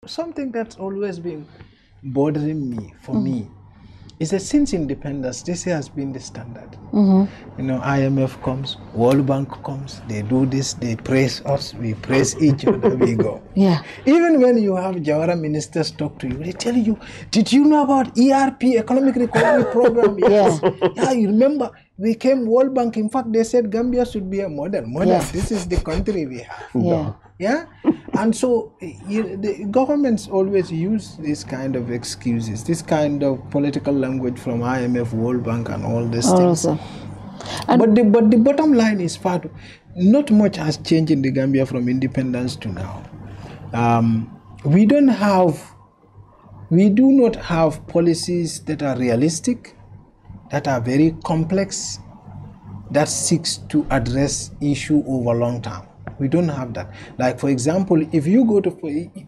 Something that's always been bothering me, for me, is that since independence, this has been the standard. You know, IMF comes, World Bank comes, they do this, they praise us, we praise each other, we go. Yeah. Even when you have Jawara ministers talk to you, they tell you, did you know about ERP, Economic Recovery Program? Yes. Yeah, you remember, we came World Bank, in fact, they said Gambia should be a model. Yes. This is the country we have. Yeah. Yeah, and so the governments always use this kind of excuses, this kind of political language from IMF, World Bank, and all these things. But the bottom line is, not much has changed in the Gambia from independence to now. We do not have policies that are realistic, that are very complex, that seeks to address issue over long term. We don't have that. Like, for example, if you go to,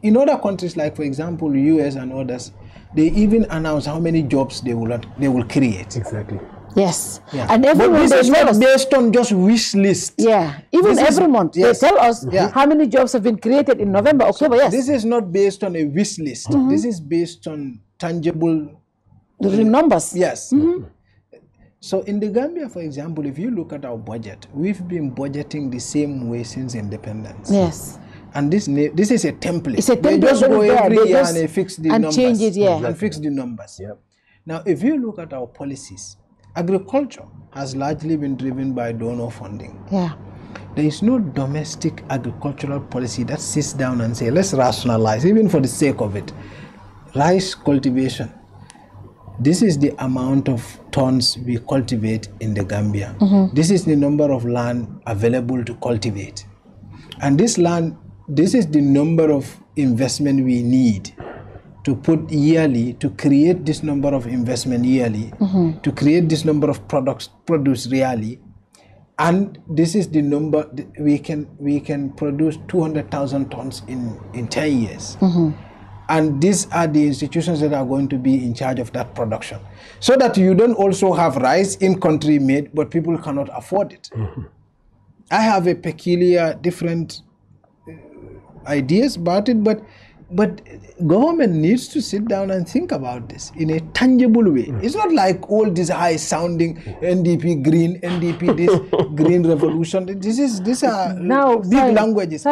in other countries, like, for example, US and others, they even announce how many jobs they will create. Exactly. Yes. Yeah. And every month this is not based on just wish list. Yeah. Even every month, they tell us how many jobs have been created in November, October, yes. This is not based on a wish list. This is based on tangible numbers. Yes. So in the Gambia, for example, if you look at our budget, we've been budgeting the same way since independence. Yes. And this is a template. It's a template. They just go every year and they fix the numbers. Change it, yeah. And fix the numbers. Yep. Now, if you look at our policies, agriculture has largely been driven by donor funding. Yeah. There is no domestic agricultural policy that sits down and says, let's rationalize, even for the sake of it. Rice cultivation. This is the amount of tons we cultivate in the Gambia. This is the number of land available to cultivate. And this land, this is the number of investment we need to put yearly, to create this number of investment yearly, to create this number of products produced yearly. And this is the number, we can produce 200,000 tons in 10 years. And these are the institutions that are going to be in charge of that production. So that you don't also have rice in country made, but people cannot afford it. I have a peculiar, different ideas about it, but government needs to sit down and think about this in a tangible way. It's not like all these high-sounding NDP green, NDP this, green revolution. These are now big languages.